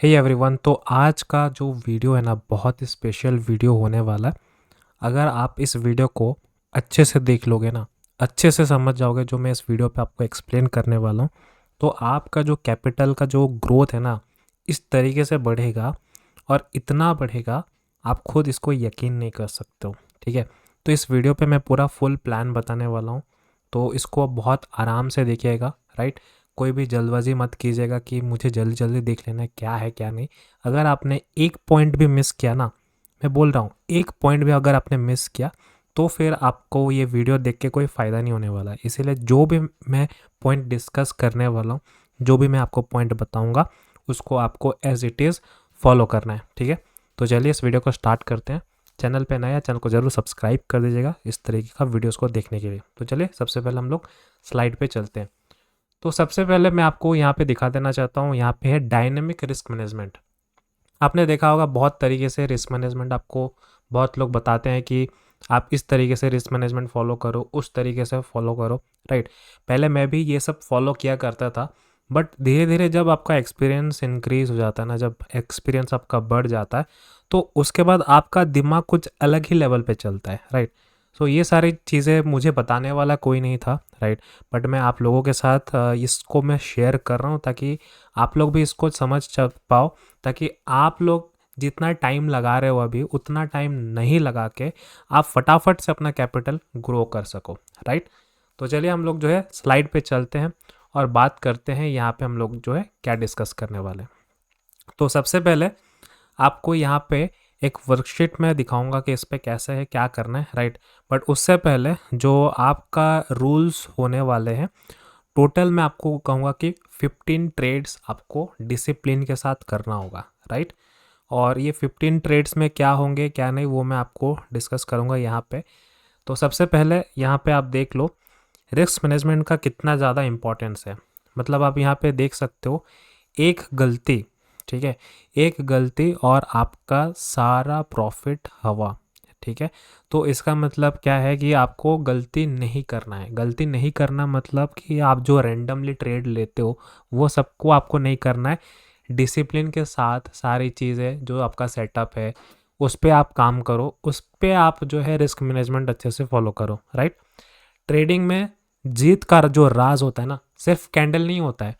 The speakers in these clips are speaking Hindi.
हे एवरीवन, तो आज का जो वीडियो है ना बहुत ही स्पेशल वीडियो होने वाला है। अगर आप इस वीडियो को अच्छे से देख लोगे ना, अच्छे से समझ जाओगे जो मैं इस वीडियो पे आपको एक्सप्लेन करने वाला हूँ, तो आपका जो कैपिटल का जो ग्रोथ है ना इस तरीके से बढ़ेगा और इतना बढ़ेगा आप खुद इसको यकीन नहीं कर सकते हो। ठीक है, तो इस वीडियो पे मैं पूरा फुल प्लान बताने वाला हूँ, तो इसको आप बहुत आराम से देखिएगा। राइट, कोई भी जल्दबाजी मत कीजिएगा कि मुझे जल्दी जल्दी देख लेना है क्या है क्या नहीं। अगर आपने एक पॉइंट भी मिस किया ना, मैं बोल रहा हूँ एक पॉइंट भी अगर आपने मिस किया तो फिर आपको ये वीडियो देख के कोई फ़ायदा नहीं होने वाला है। इसीलिए जो भी मैं पॉइंट डिस्कस करने वाला हूँ, जो भी मैं आपको पॉइंट बताऊँगा उसको आपको एज इट इज़ फॉलो करना है। ठीक है, तो चलिए इस वीडियो को स्टार्ट करते हैं। चैनल पे नया, चैनल को ज़रूर सब्सक्राइब कर दीजिएगा इस तरीके का वीडियोस को देखने के लिए। तो चलिए सबसे पहले हम लोग स्लाइड पे चलते हैं। तो सबसे पहले मैं आपको यहाँ पे दिखा देना चाहता हूँ, यहाँ पे है डायनेमिक रिस्क मैनेजमेंट। आपने देखा होगा बहुत तरीके से रिस्क मैनेजमेंट आपको बहुत लोग बताते हैं कि आप इस तरीके से रिस्क मैनेजमेंट फॉलो करो, उस तरीके से फॉलो करो। राइट, पहले मैं भी ये सब फॉलो किया करता था, बट धीरे धीरे जब आपका एक्सपीरियंस इंक्रीज हो जाता है ना, जब एक्सपीरियंस आपका बढ़ जाता है तो उसके बाद आपका दिमाग कुछ अलग ही लेवल पे चलता है। राइट, सो ये सारी चीज़ें मुझे बताने वाला कोई नहीं था। राइट, बट मैं आप लोगों के साथ इसको मैं शेयर कर रहा हूँ ताकि आप लोग भी इसको समझ पाओ, ताकि आप लोग जितना टाइम लगा रहे हो अभी उतना टाइम नहीं लगा के आप फटाफट से अपना कैपिटल ग्रो कर सको। राइट, तो चलिए हम लोग जो है स्लाइड पे चलते हैं और बात करते हैं यहाँ पे हम लोग जो है क्या डिस्कस करने वाले हैं। तो सबसे पहले आपको यहाँ पे एक वर्कशीट में दिखाऊंगा कि इस पे कैसे है क्या करना है। राइट, बट उससे पहले जो आपका रूल्स होने वाले हैं, टोटल मैं आपको कहूँगा कि 15 ट्रेड्स आपको डिसिप्लिन के साथ करना होगा। राइट, और ये 15 ट्रेड्स में क्या होंगे क्या नहीं वो मैं आपको डिस्कस करूँगा यहाँ पे। तो सबसे पहले यहाँ पे आप देख लो रिस्क मैनेजमेंट का कितना ज़्यादा इम्पोर्टेंस है। मतलब आप यहाँ पे देख सकते हो एक गलती, ठीक है, एक गलती और आपका सारा प्रॉफिट हवा। ठीक है, तो इसका मतलब क्या है कि आपको गलती नहीं करना है। गलती नहीं करना मतलब कि आप जो रैंडमली ट्रेड लेते हो वो सबको आपको नहीं करना है। डिसिप्लिन के साथ सारी चीज़ें जो आपका सेटअप है उस पे आप काम करो, उस पे आप जो है रिस्क मैनेजमेंट अच्छे से फॉलो करो। राइट, ट्रेडिंग में जीत का जो राज होता है ना, सिर्फ कैंडल नहीं होता है,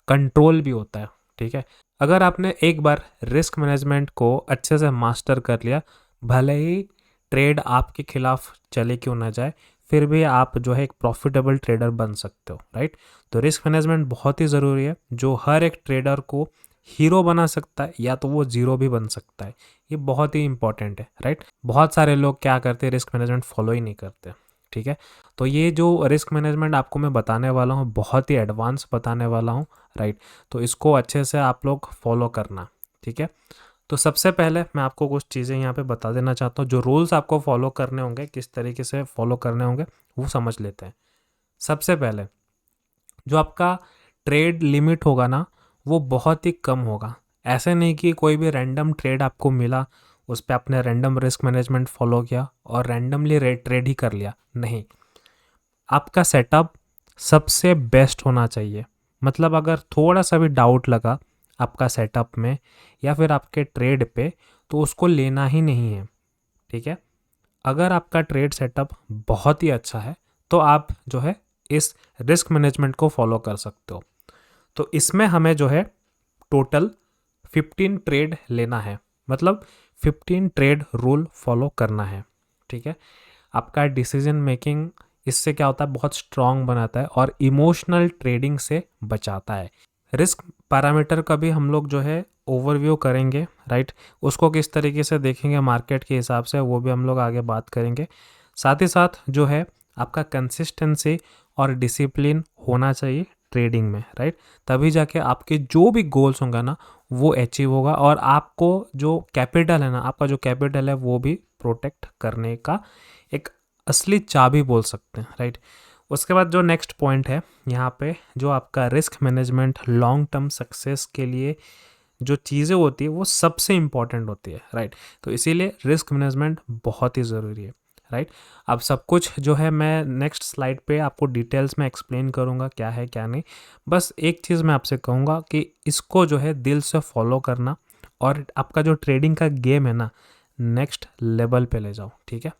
कंट्रोल भी होता है। ठीक है, अगर आपने एक बार रिस्क मैनेजमेंट को अच्छे से मास्टर कर लिया, भले ही ट्रेड आपके खिलाफ चले क्यों ना जाए, फिर भी आप जो है एक प्रॉफिटेबल ट्रेडर बन सकते हो। राइट, तो रिस्क मैनेजमेंट बहुत ही ज़रूरी है, जो हर एक ट्रेडर को हीरो बना सकता है या तो वो जीरो भी बन सकता है। ये बहुत ही इंपॉर्टेंट है। राइट, बहुत सारे लोग क्या करते हैं, रिस्क मैनेजमेंट फॉलो ही नहीं करते। ठीक है, तो ये जो रिस्क मैनेजमेंट आपको मैं बताने वाला हूँ बहुत ही एडवांस बताने वाला हूँ। राइट, तो इसको अच्छे से आप लोग फॉलो करना। ठीक है, तो सबसे पहले मैं आपको कुछ चीज़ें यहाँ पे बता देना चाहता हूँ, जो रूल्स आपको फॉलो करने होंगे, किस तरीके से फॉलो करने होंगे वो समझ लेते हैं। सबसे पहले जो आपका ट्रेड लिमिट होगा ना वो बहुत ही कम होगा। ऐसे नहीं कि कोई भी रैंडम ट्रेड आपको मिला, उस पर आपने रैंडम रिस्क मैनेजमेंट फॉलो किया और रैंडमली ट्रेड ही कर लिया। नहीं, आपका सेटअप सबसे बेस्ट होना चाहिए। मतलब अगर थोड़ा सा भी डाउट लगा आपका सेटअप में या फिर आपके ट्रेड पे, तो उसको लेना ही नहीं है। ठीक है, अगर आपका ट्रेड सेटअप बहुत ही अच्छा है तो आप जो है इस रिस्क मैनेजमेंट को फॉलो कर सकते हो। तो इसमें हमें जो है टोटल 15 ट्रेड लेना है, मतलब 15 ट्रेड रूल फॉलो करना है। ठीक है, आपका डिसीजन मेकिंग इससे क्या होता है, बहुत स्ट्रांग बनाता है और इमोशनल ट्रेडिंग से बचाता है। रिस्क पैरामीटर का भी हम लोग जो है ओवरव्यू करेंगे। राइट, उसको किस तरीके से देखेंगे मार्केट के हिसाब से वो भी हम लोग आगे बात करेंगे। साथ ही साथ जो है आपका कंसिस्टेंसी और डिसिप्लिन होना चाहिए ट्रेडिंग में। राइट, तभी जाके आपके जो भी गोल्स होंगे ना वो अचीव होगा और आपको जो कैपिटल है ना, आपका जो कैपिटल है वो भी प्रोटेक्ट करने का एक असली चाबी बोल सकते हैं। राइट, उसके बाद जो नेक्स्ट पॉइंट है यहाँ पे, जो आपका risk management long term success के लिए जो चीज़ें होती है वो सबसे इम्पॉर्टेंट होती है। राइट, तो इसीलिए रिस्क मैनेजमेंट बहुत ही ज़रूरी है। राइट। अब सब कुछ जो है मैं नेक्स्ट स्लाइड पे आपको डिटेल्स में एक्सप्लेन करूँगा क्या है क्या नहीं। बस एक चीज़ मैं आपसे कहूँगा कि इसको जो है दिल से फॉलो करना और आपका जो ट्रेडिंग का गेम है ना नेक्स्ट लेवल पे ले जाओ, ठीक है।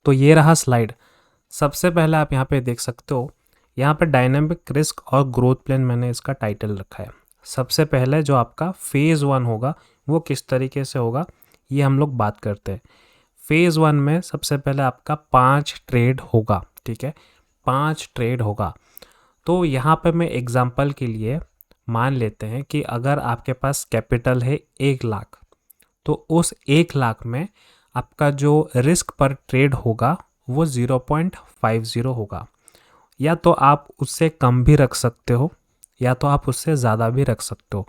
तो ये रहा स्लाइड। सबसे पहले आप यहाँ पे देख सकते हो, यहाँ पे डायनामिक रिस्क और ग्रोथ प्लान मैंने इसका टाइटल रखा है। सबसे पहले जो आपका फेज़ 1 होगा वो किस तरीके से होगा ये हम लोग बात करते हैं। फेज़ 1 में सबसे पहले आपका 5 ट्रेड होगा, ठीक है, 5 ट्रेड होगा। तो यहाँ पे मैं एग्जांपल के लिए मान लेते हैं कि अगर आपके पास कैपिटल है 1 लाख, तो उस 1 लाख में आपका जो रिस्क पर ट्रेड होगा वो 0.50 होगा। या तो आप उससे कम भी रख सकते हो या तो आप उससे ज़्यादा भी रख सकते हो,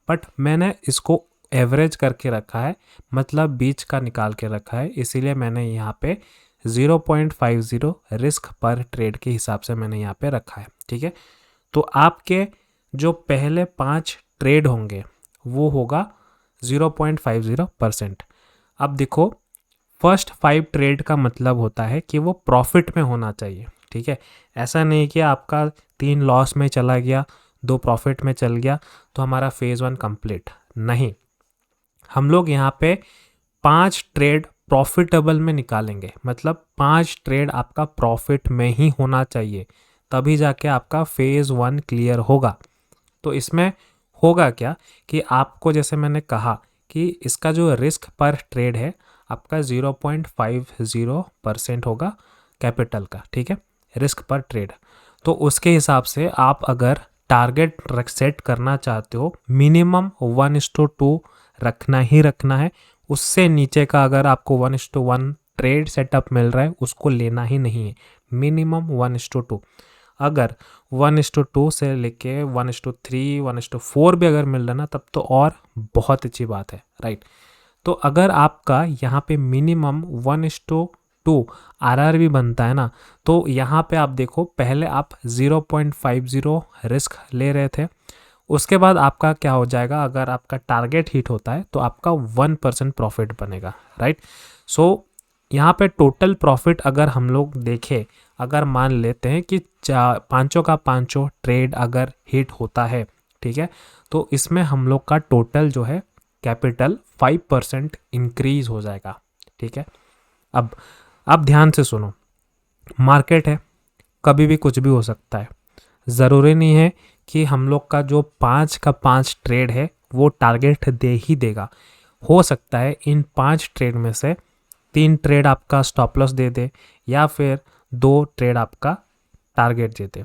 बट मैंने इसको एवरेज करके रखा है, मतलब बीच का निकाल के रखा है, इसीलिए मैंने यहाँ पे 0.50 रिस्क पर ट्रेड के हिसाब से मैंने यहाँ पे रखा है, ठीक है। तो आपके जो पहले 5 ट्रेड होंगे वो होगा 0.50%। अब देखो, फर्स्ट 5 ट्रेड का मतलब होता है कि वो प्रॉफिट में होना चाहिए, ठीक है। ऐसा नहीं कि आपका 3 लॉस में चला गया, 2 प्रॉफिट में चल गया तो हमारा फेज़ 1 कंप्लीट नहीं। हम लोग यहाँ पे 5 ट्रेड प्रॉफिटेबल में निकालेंगे, मतलब 5 ट्रेड आपका प्रॉफिट में ही होना चाहिए, तभी जाके आपका फेज़ 1 क्लियर होगा। तो इसमें होगा क्या कि आपको, जैसे मैंने कहा कि इसका जो रिस्क पर ट्रेड है आपका 0.50% होगा कैपिटल का, ठीक है, रिस्क पर ट्रेड। तो उसके हिसाब से आप अगर टारगेट सेट करना चाहते हो मिनिमम 1:2 रखना ही रखना है। उससे नीचे का अगर आपको 1:1 ट्रेड सेटअप मिल रहा है उसको लेना ही नहीं है, मिनिमम 1:2। अगर 1:2 से लेके 1:3 1:4 भी अगर मिल रहा है ना तब तो और बहुत अच्छी बात है, राइट। तो अगर आपका यहाँ पे मिनिमम 1:2 आरआर भी बनता है ना, तो यहाँ पे आप देखो पहले आप 0.50 रिस्क ले रहे थे, उसके बाद आपका क्या हो जाएगा, अगर आपका टारगेट हिट होता है तो आपका 1% प्रॉफिट बनेगा, राइट। सो यहाँ पे टोटल प्रॉफिट अगर हम लोग देखें, अगर मान लेते हैं कि पांचों का पांचों ट्रेड अगर हिट होता है, ठीक है, तो इसमें हम लोग का टोटल जो है कैपिटल 5% इंक्रीज हो जाएगा, ठीक है। अब ध्यान से सुनो, मार्केट है, कभी भी कुछ भी हो सकता है। ज़रूरी नहीं है कि हम लोग का जो 5 का 5 ट्रेड है वो टारगेट दे ही देगा। हो सकता है इन 5 ट्रेड में से 3 ट्रेड आपका स्टॉप लॉस दे दे या फिर 2 ट्रेड आपका टारगेट दे दे।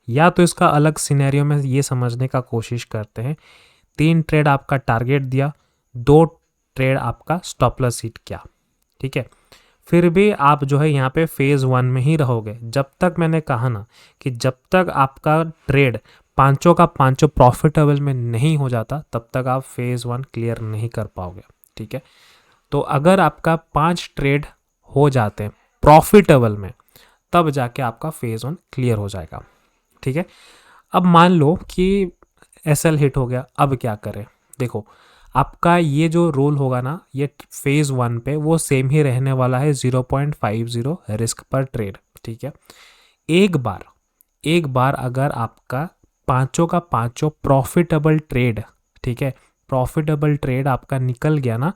या तो इसका अलग सिनेरियो में ये समझने का कोशिश करते हैं, 3 ट्रेड आपका टारगेट दिया, 2 ट्रेड आपका स्टॉप लॉस हिट किया, ठीक है, फिर भी आप जो है यहाँ पे फेज़ 1 में ही रहोगे। जब तक मैंने कहा ना कि जब तक आपका ट्रेड पांचों का पांचों प्रॉफिटेबल में नहीं हो जाता तब तक आप फेज़ 1 क्लियर नहीं कर पाओगे, ठीक है। तो अगर आपका 5 ट्रेड हो जाते हैं प्रॉफिटेबल में तब जाके आपका फेज़ 1 क्लियर हो जाएगा, ठीक है। अब मान लो कि एसएल हिट हो गया, अब क्या करें। देखो, आपका ये जो रोल होगा ना ये फेज़ 1 पे वो सेम ही रहने वाला है, 0.50 रिस्क पर ट्रेड, ठीक है। एक बार अगर आपका पांचों का पांचों प्रॉफिटेबल ट्रेड, ठीक है, प्रॉफिटेबल ट्रेड आपका निकल गया ना,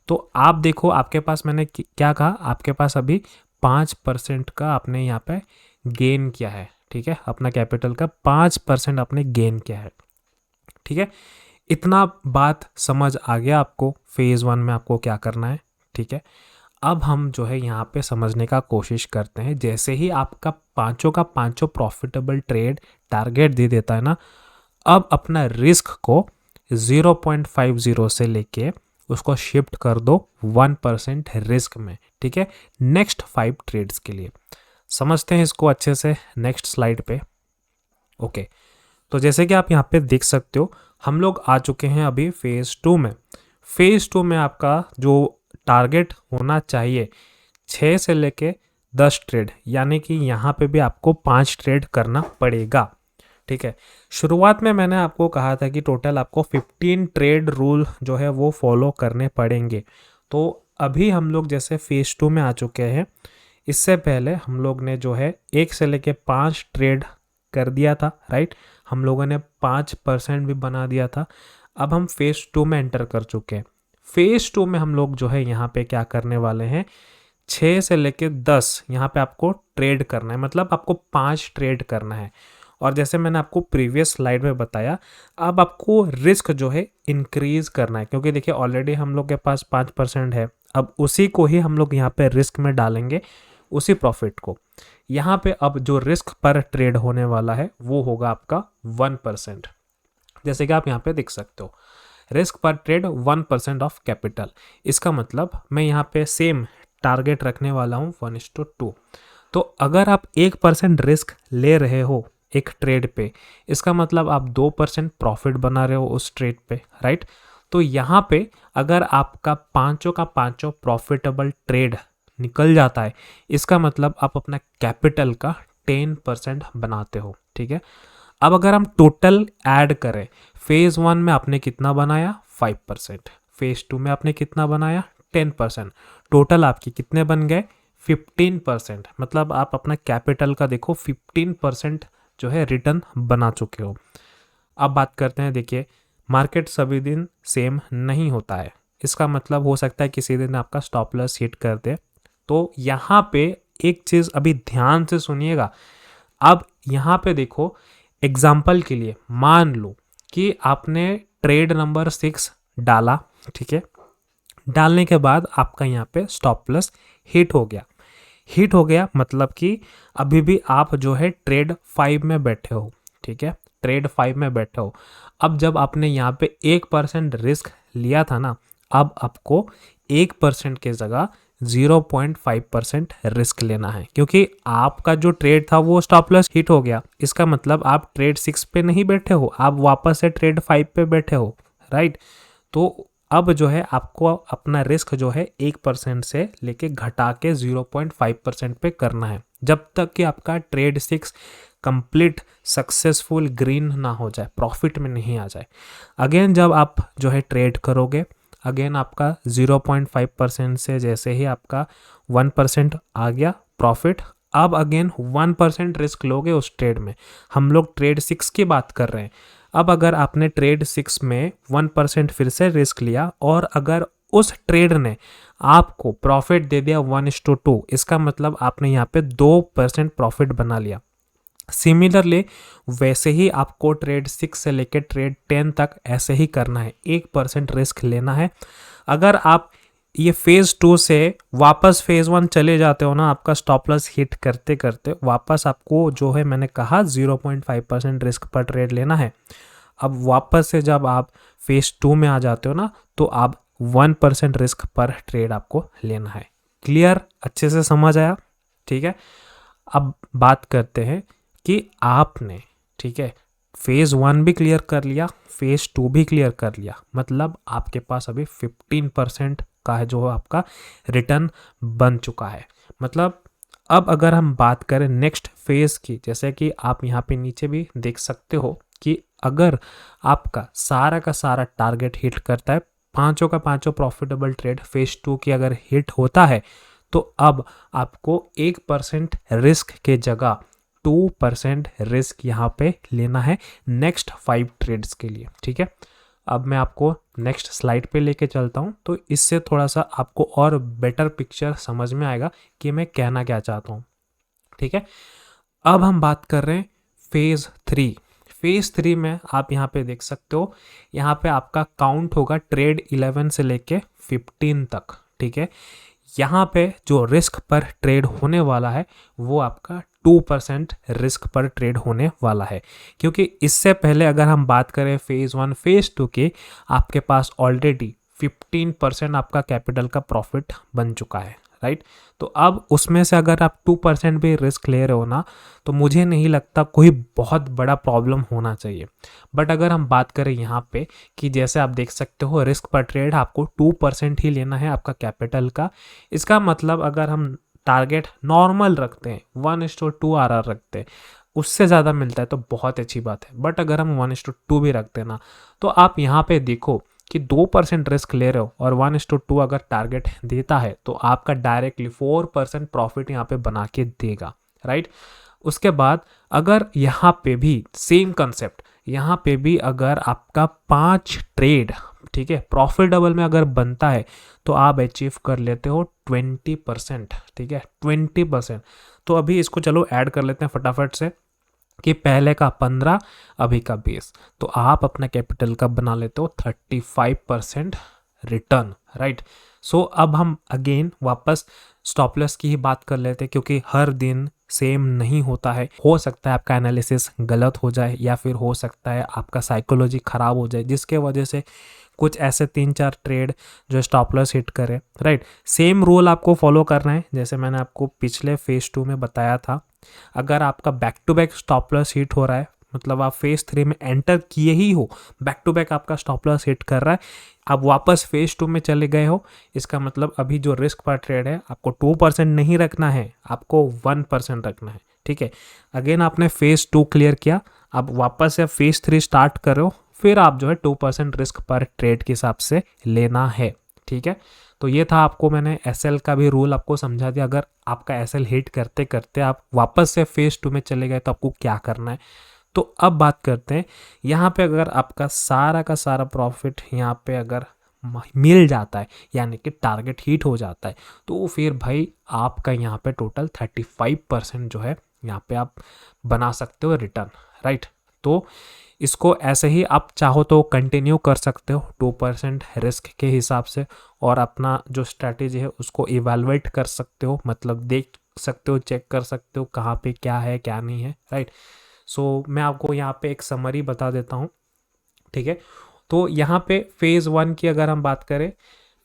तो आप देखो आपके पास, मैंने क्या कहा, आपके पास अभी 5% का आपने यहाँ पे गेन किया है, ठीक है, अपना कैपिटल का 5% आपने गेन किया है, ठीक है। इतना बात समझ आ गया आपको फेज़ 1 में आपको क्या करना है, ठीक है। अब हम जो है यहाँ पे समझने का कोशिश करते हैं, जैसे ही आपका पांचों का पांचों प्रॉफिटेबल ट्रेड टारगेट दे देता है ना, अब अपना रिस्क को 0.50 से लेके उसको शिफ्ट कर दो 1% रिस्क में, ठीक है, नेक्स्ट 5 ट्रेड्स के लिए। समझते हैं इसको अच्छे से नेक्स्ट स्लाइड पे। ओके, तो जैसे कि आप यहाँ पे देख सकते हो हम लोग आ चुके हैं अभी फेज़ 2 में। फेज़ 2 में आपका जो टारगेट होना चाहिए 6 से लेके 10 ट्रेड, यानी कि यहाँ पे भी आपको 5 ट्रेड करना पड़ेगा, ठीक है। शुरुआत में मैंने आपको कहा था कि टोटल आपको 15 ट्रेड रूल जो है वो फॉलो करने पड़ेंगे। तो अभी हम लोग जैसे फेज़ 2 में आ चुके हैं, इससे पहले हम लोग ने जो है 1 से लेके 5 ट्रेड कर दिया था, राइट। हम लोगों ने 5% भी बना दिया था। अब हम फेज 2 में एंटर कर चुके हैं। फेज 2 में हम लोग जो है यहाँ पे क्या करने वाले हैं, 6 से लेके 10 यहाँ पे आपको ट्रेड करना है, मतलब आपको 5 ट्रेड करना है। और जैसे मैंने आपको प्रीवियस स्लाइड में बताया, अब आपको रिस्क जो है इंक्रीज करना है, क्योंकि देखिए ऑलरेडी हम लोग के पास 5% है। अब उसी को ही हम लोग यहाँ पे रिस्क में डालेंगे, उसी प्रॉफिट को। यहाँ पे अब जो रिस्क पर ट्रेड होने वाला है वो होगा आपका 1%। जैसे कि आप यहाँ पे देख सकते हो, रिस्क पर ट्रेड 1% ऑफ कैपिटल। इसका मतलब मैं यहाँ पे सेम टारगेट रखने वाला हूँ 1:2। तो अगर आप 1% रिस्क ले रहे हो एक ट्रेड पे, इसका मतलब आप 2% प्रॉफिट बना रहे हो उस ट्रेड पे, राइट। तो यहाँ पे अगर आपका पांचों का पांचों प्रॉफिटेबल ट्रेड निकल जाता है, इसका मतलब आप अपना कैपिटल का 10% बनाते हो, ठीक है। अब अगर हम टोटल ऐड करें, फेज 1 में आपने कितना बनाया 5%, फेज 2 में आपने कितना बनाया 10%, टोटल आपके कितने बन गए 15%। मतलब आप अपना कैपिटल का देखो 15% जो है रिटर्न बना चुके हो। अब बात करते हैं, देखिए मार्केट सभी दिन सेम नहीं होता है। इसका मतलब हो सकता है किसी दिन आपका स्टॉप लॉस हिट कर दे। तो यहाँ पे एक चीज़ अभी ध्यान से सुनिएगा। अब यहाँ पे देखो, एग्जाम्पल के लिए मान लो कि आपने ट्रेड नंबर 6 डाला, ठीक है। डालने के बाद आपका यहाँ पे स्टॉप लॉस हिट हो गया। हिट हो गया मतलब कि अभी भी आप जो है ट्रेड 5 में बैठे हो, ठीक है, ट्रेड 5 में बैठे हो। अब जब आपने यहाँ पे 1% रिस्क लिया था ना, अब आपको 1% के जगह 0.5% रिस्क लेना है, क्योंकि आपका जो ट्रेड था वो स्टॉप लॉस हिट हो गया। इसका मतलब आप ट्रेड 6 पे नहीं बैठे हो, आप वापस से ट्रेड 5 पे बैठे हो, राइट। तो अब जो है आपको अपना रिस्क जो है 1% से लेके घटा के 0.5% पे करना है, जब तक कि आपका ट्रेड 6 कंप्लीट सक्सेसफुल ग्रीन ना हो जाए, प्रॉफिट में नहीं आ जाए। अगेन जब आप जो है ट्रेड करोगे, अगेन आपका 0.5% से जैसे ही आपका 1% आ गया प्रॉफिट, अब अगेन 1% रिस्क लोगे उस ट्रेड में। हम लोग ट्रेड 6 की बात कर रहे हैं। अब अगर आपने ट्रेड 6 में 1% फिर से रिस्क लिया और अगर उस ट्रेड ने आपको प्रॉफिट दे दिया 1:2, इसका मतलब आपने यहाँ पे 2% प्रॉफिट बना लिया। सिमिलरली वैसे ही आपको ट्रेड 6 से लेकर ट्रेड 10 तक ऐसे ही करना है, 1% रिस्क लेना है। अगर आप ये फेज 2 से वापस फेज 1 चले जाते हो ना, आपका स्टॉप लॉस हिट करते करते वापस आपको जो है मैंने कहा 0.5% रिस्क पर ट्रेड लेना है। अब वापस से जब आप फेज 2 में आ जाते हो ना, तो आप 1% रिस्क पर ट्रेड आपको लेना है। क्लियर, अच्छे से समझ आया, ठीक है। अब बात करते हैं कि आपने, ठीक है, फेज 1 भी क्लियर कर लिया, फेज 2 भी क्लियर कर लिया, मतलब आपके पास अभी 15% का है जो आपका रिटर्न बन चुका है। मतलब अब अगर हम बात करें नेक्स्ट फेज की, जैसे कि आप यहाँ पे नीचे भी देख सकते हो कि अगर आपका सारा का सारा टारगेट हिट करता है, पांचों का पांचों प्रॉफिटेबल ट्रेड फेज 2 की अगर हिट होता है, तो अब आपको 1% रिस्क के जगह 2% रिस्क यहाँ पे लेना है नेक्स्ट 5 ट्रेड्स के लिए, ठीक है। अब मैं आपको नेक्स्ट स्लाइड पे लेके चलता हूँ, तो इससे थोड़ा सा आपको और बेटर पिक्चर समझ में आएगा कि मैं कहना क्या चाहता हूँ, ठीक है। अब हम बात कर रहे हैं फेज 3। फेज 3 में आप यहाँ पे देख सकते हो, यहाँ पे आपका काउंट होगा ट्रेड 11 से लेके 15 तक, ठीक है। यहाँ पे जो रिस्क पर ट्रेड होने वाला है वो आपका 2% रिस्क पर ट्रेड होने वाला है, क्योंकि इससे पहले अगर हम बात करें फेज 1 फेज 2 की, आपके पास ऑलरेडी 15% आपका कैपिटल का प्रॉफिट बन चुका है, राइट। तो अब उसमें से अगर आप 2% भी रिस्क ले रहे हो ना, तो मुझे नहीं लगता कोई बहुत बड़ा प्रॉब्लम होना चाहिए। बट अगर हम बात करें यहाँ पे कि जैसे आप देख सकते हो रिस्क पर ट्रेड आपको 2% ही लेना है आपका कैपिटल का। इसका मतलब अगर हम टारगेट नॉर्मल रखते हैं, 1:2 RR रखते हैं, उससे ज़्यादा मिलता है तो बहुत अच्छी बात है। बट अगर हम 1:2 भी रखते हैं ना, तो आप यहाँ पे देखो कि 2% रिस्क ले रहे हो और 1:2 अगर टारगेट देता है तो आपका डायरेक्टली 4% प्रॉफिट यहाँ पे बना के देगा, राइट। उसके बाद अगर यहाँ पे भी सेम कंसेप्ट, यहाँ पे भी अगर आपका 5 ट्रेड, ठीक है, प्रॉफिटेबल में अगर बनता है तो आप अचीव कर लेते हो 20%, ठीक है, 20%। तो अभी इसको चलो ऐड कर लेते हैं फटाफट से कि पहले का 15, अभी का 20, तो आप अपना कैपिटल का बना लेते हो 35% रिटर्न, राइट। सो अब हम अगेन वापस स्टॉप लॉस की ही बात कर लेते हैं, क्योंकि हर दिन सेम नहीं होता है। हो सकता है आपका एनालिसिस गलत हो जाए या फिर हो सकता है आपका साइकोलॉजी खराब हो जाए, जिसके वजह से कुछ ऐसे 3-4 ट्रेड जो स्टॉप लॉस हिट करे, राइट। सेम रूल आपको फॉलो करना है जैसे मैंने आपको पिछले फेज 2 में बताया था। अगर आपका back to back stop loss hit हो रहा है, मतलब आप फेज 3 में एंटर किए ही हो, बैक टू बैक आपका स्टॉप लॉस हिट कर रहा है, आप वापस फेज 2 में चले गए हो, इसका मतलब अभी जो रिस्क पर ट्रेड है आपको 2% नहीं रखना है, आपको 1% रखना है, ठीक है। अगेन आपने फेज 2 क्लियर किया, अब वापस से फेज 3 स्टार्ट करो, फिर आप जो है 2% रिस्क पर ट्रेड के हिसाब से लेना है, ठीक है। तो ये था, आपको मैंने एसएल का भी रूल आपको समझा दिया। अगर आपका एसएल हिट करते करते आप वापस से फेज 2 में चले गए तो आपको क्या करना है। तो अब बात करते हैं, यहाँ पे अगर आपका सारा का सारा प्रॉफिट यहाँ पे अगर मिल जाता है, यानी कि टारगेट हिट हो जाता है, तो फिर भाई आपका यहाँ पे टोटल 35% जो है यहाँ पे आप बना सकते हो रिटर्न, राइट। तो इसको ऐसे ही आप चाहो तो कंटिन्यू कर सकते हो 2% रिस्क के हिसाब से, और अपना जो स्ट्रैटेजी है उसको इवैल्यूएट कर सकते हो, मतलब देख सकते हो, चेक कर सकते हो कहाँ पे क्या है क्या नहीं है, राइट। सो मैं आपको यहाँ पे एक समरी बता देता हूँ, ठीक है। तो यहाँ पे फेज़ 1 की अगर हम बात करें,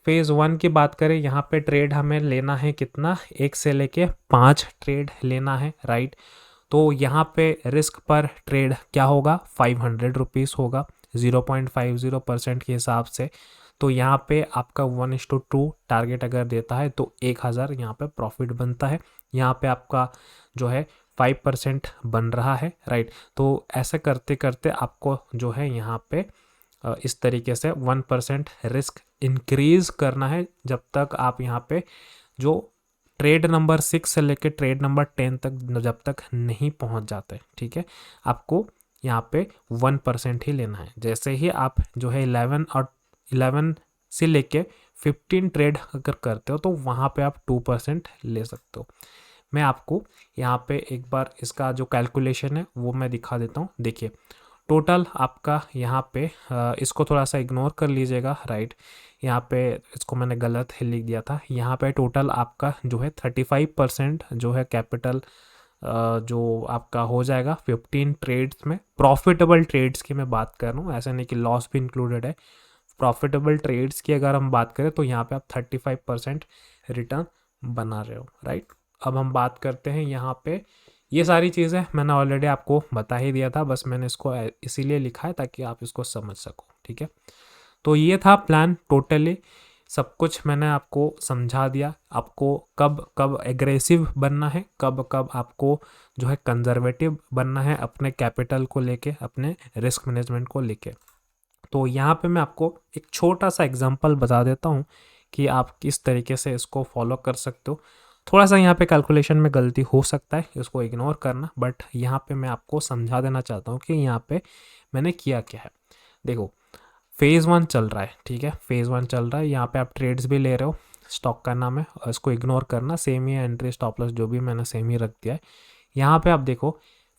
फेज़ 1 की बात करें, यहाँ पे ट्रेड हमें लेना है कितना, 1 से लेके 5 ट्रेड लेना है, राइट। तो यहाँ पे रिस्क पर ट्रेड क्या होगा, 500 रुपीज़ होगा 0.50% के हिसाब से। तो यहाँ पे आपका 1:2 टारगेट अगर देता है तो 1000 यहाँ पे प्रॉफिट बनता है। यहाँ पे आपका जो है 5% बन रहा है, राइट। तो ऐसे करते करते आपको जो है यहाँ पे इस तरीके से 1% रिस्क इंक्रीज करना है, जब तक आप यहाँ पे जो ट्रेड नंबर 6 से लेकर ट्रेड नंबर 10 तक जब तक नहीं पहुंच जाते, ठीक है, आपको यहाँ पे 1% ही लेना है। जैसे ही आप जो है 11 से लेके 15 ट्रेड अगर करते हो तो वहाँ पे आप 2% ले सकते हो। मैं आपको यहाँ पे एक बार इसका जो कैलकुलेशन है वो मैं दिखा देता हूँ। देखिए टोटल आपका यहाँ पे इसको थोड़ा सा इग्नोर कर लीजिएगा, राइट। यहाँ पे इसको मैंने गलत ही लिख दिया था। यहाँ पे टोटल आपका जो है 35% जो है कैपिटल जो आपका हो जाएगा 15 ट्रेड्स में। प्रॉफिटेबल ट्रेड्स की मैं बात कर रहा हूँ, ऐसा नहीं कि लॉस भी इंक्लूडेड है। प्रॉफिटेबल ट्रेड्स की अगर हम बात करें तो यहाँ पे आप 35% रिटर्न बना रहे हो, राइट। अब हम बात करते हैं यहाँ पे, ये सारी चीज़ें मैंने ऑलरेडी आपको बता ही दिया था, बस मैंने इसको इसीलिए लिखा है ताकि आप इसको समझ सको, ठीक है। तो ये था प्लान, टोटली सब कुछ मैंने आपको समझा दिया। आपको कब कब एग्रेसिव बनना है, कब कब आपको जो है कंजर्वेटिव बनना है अपने कैपिटल को लेके, अपने रिस्क मैनेजमेंट को लेके। तो यहाँ पे मैं आपको एक छोटा सा एग्जांपल बता देता हूँ कि आप किस तरीके से इसको फॉलो कर सकते हो। थोड़ा सा यहाँ पे कैलकुलेशन में गलती हो सकता है, इसको इग्नोर करना, बट यहाँ पे मैं आपको समझा देना चाहता हूँ कि यहाँ पे मैंने किया क्या है। देखो फेज़ 1 चल रहा है, ठीक है, फेज़ 1 चल रहा है, यहाँ पे आप ट्रेड्स भी ले रहे हो, स्टॉक का नाम है, इसको इग्नोर करना, सेम ही है, एंट्री स्टॉप लॉस जो भी मैंने सेम ही रख दिया है। यहाँ पे आप देखो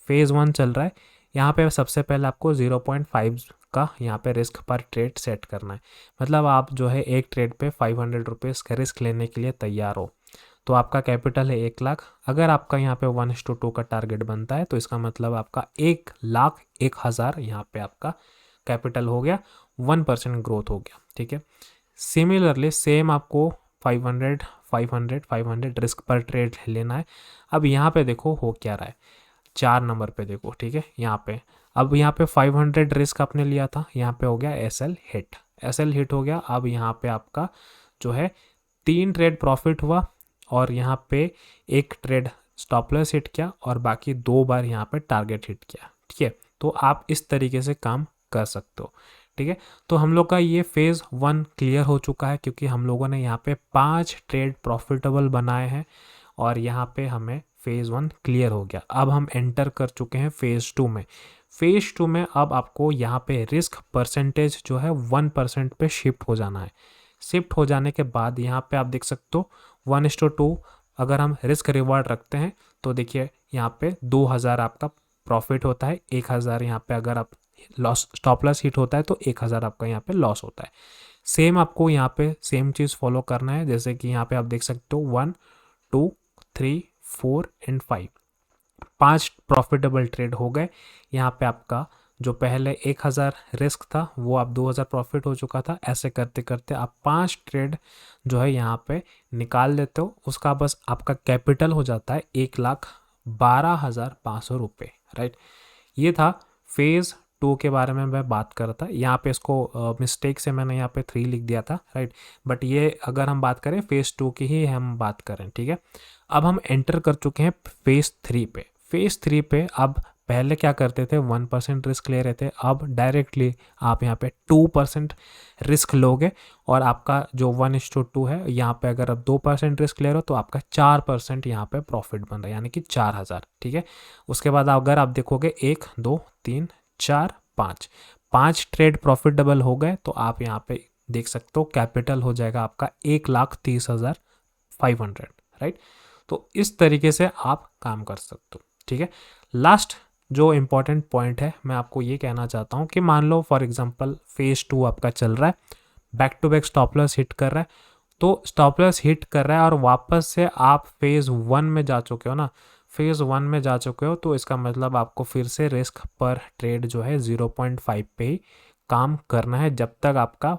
फेज़ 1 चल रहा है, यहाँ पे सबसे पहले आपको 0.5 का यहाँ पे रिस्क पर ट्रेड सेट करना है। मतलब आप जो है एक ट्रेड पे 500 रुपीज़ का रिस्क लेने के लिए तैयार हो। तो आपका कैपिटल है 1,00,000। अगर आपका यहाँ पे 1:2 का टारगेट बनता है तो इसका मतलब आपका 1,01,000 यहाँ पे आपका कैपिटल हो गया, 1% ग्रोथ हो गया, ठीक है। सिमिलरली सेम आपको 500 500 500 रिस्क पर ट्रेड लेना है। अब यहाँ पे देखो हो क्या रहा है, 4 नंबर पे देखो, ठीक है, यहाँ पे अब यहाँ पे 500 रिस्क आपने लिया था, यहाँ पे हो गया एसएल हिट हो गया। अब यहाँ पे आपका जो है 3 ट्रेड प्रॉफिट हुआ और यहाँ पे 1 ट्रेड स्टॉप लॉस हिट किया और बाकी 2 बार यहाँ पे टारगेट हिट किया, ठीक है। तो आप इस तरीके से काम कर सकते हो, ठीक है। तो हम लोग का ये फेज़ 1 क्लियर हो चुका है, क्योंकि हम लोगों ने यहाँ पे 5 ट्रेड प्रॉफिटेबल बनाए हैं और यहाँ पे हमें फेज़ 1 क्लियर हो गया। अब हम एंटर कर चुके हैं फेज़ 2 में। फेज़ 2 में अब आपको यहाँ पे रिस्क परसेंटेज जो है 1% पे शिफ्ट हो जाना है। शिफ्ट हो जाने के बाद यहाँ पे आप देख सकते हो 1:2 अगर हम रिस्क रिवार्ड रखते हैं तो देखिए यहाँ पे 2000 आपका प्रॉफिट होता है, 1000 यहाँ पे अगर आप लॉस स्टॉप लॉस हिट होता है तो 1000 आपका यहाँ पे लॉस होता है। सेम आपको यहाँ पे सेम चीज़ फॉलो करना है, जैसे कि यहाँ पे आप देख सकते हो 1 2 3 4 एंड 5 प्रॉफिटेबल ट्रेड हो गए। यहाँ पे आपका जो पहले 1000 रिस्क था वो आप 2000 प्रॉफिट हो चुका था। ऐसे करते करते आप 5 ट्रेड जो है यहाँ पे निकाल लेते हो, उसका बस आपका कैपिटल हो जाता है 1,12,500 रुपये, राइट। ये था फेज़ 2 के बारे में मैं बात कर रहा था। यहाँ पे इसको मिस्टेक से मैंने यहाँ पे 3 लिख दिया था, राइट। बट ये अगर हम बात करें फेज़ 2 की ही हम बात करें, ठीक है। अब हम एंटर कर चुके हैं फेज़ 3 पे। फेज़ 3 पे अब पहले क्या करते थे 1% रिस्क ले रहे थे, अब डायरेक्टली आप यहाँ पे 2% रिस्क लोगे और आपका जो 1:2 है, यहाँ पे अगर आप 2% रिस्क ले रहे हो तो आपका 4% यहाँ पे प्रॉफिट बन रहा है, यानी कि 4000, ठीक है। उसके बाद अगर आप देखोगे 1 2 3 4 5 ट्रेड प्रॉफिटेबल हो गए तो आप यहाँ पे देख सकते हो कैपिटल हो जाएगा आपका 1,30,500, राइट। तो इस तरीके से आप काम कर सकते हो, ठीक है। लास्ट जो इम्पोर्टेंट पॉइंट है मैं आपको ये कहना चाहता हूँ कि मान लो फॉर एग्जांपल फेज़ 2 आपका चल रहा है, back to back stop loss hit कर रहा है, तो स्टॉप लॉस हिट कर रहा है और वापस से आप फेज़ 1 में जा चुके हो ना, फेज़ 1 में जा चुके हो तो इसका मतलब आपको फिर से रिस्क पर ट्रेड जो है 0.5 पे ही काम करना है, जब तक आपका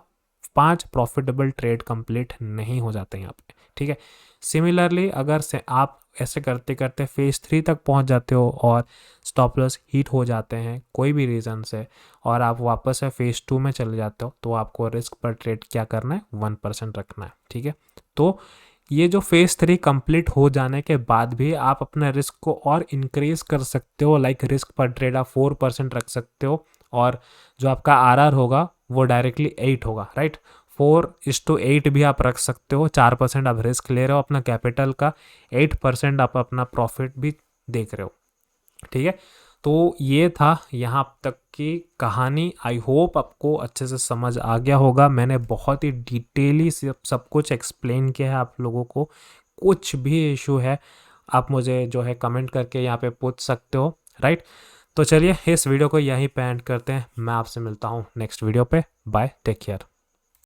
5 प्रॉफिटेबल ट्रेड कंप्लीट नहीं हो जाते यहाँ पे, ठीक है। सिमिलरली अगर से आप ऐसे करते करते फेज़ 3 तक पहुँच जाते हो और स्टॉप लॉस हिट हो जाते हैं कोई भी रीज़न से और आप वापस से फेज़ 2 में चले जाते हो, तो आपको रिस्क पर ट्रेड क्या करना है 1% रखना है, ठीक है। तो ये जो फेज़ 3 कंप्लीट हो जाने के बाद भी आप अपना रिस्क को और इंक्रीज कर सकते हो, लाइक रिस्क पर ट्रेड आप 4% रख सकते हो और जो आपका आरआर होगा वो डायरेक्टली 8 होगा, राइट। 4:8 भी आप रख सकते हो, 4% आप रिस्क ले रहे हो अपना कैपिटल का, 8% आप अपना प्रॉफिट भी देख रहे हो, ठीक है। तो ये था यहाँ तक की कहानी। आई होप आपको अच्छे से समझ आ गया होगा। मैंने बहुत ही डिटेली सब कुछ एक्सप्लेन किया है आप लोगों को। कुछ भी इशू है आप मुझे जो है कमेंट करके यहाँ पे पूछ सकते हो, राइट। तो चलिए इस वीडियो को यहीं पे एंड करते हैं। मैं आपसे मिलता हूँ नेक्स्ट वीडियो पे। Bye, take care.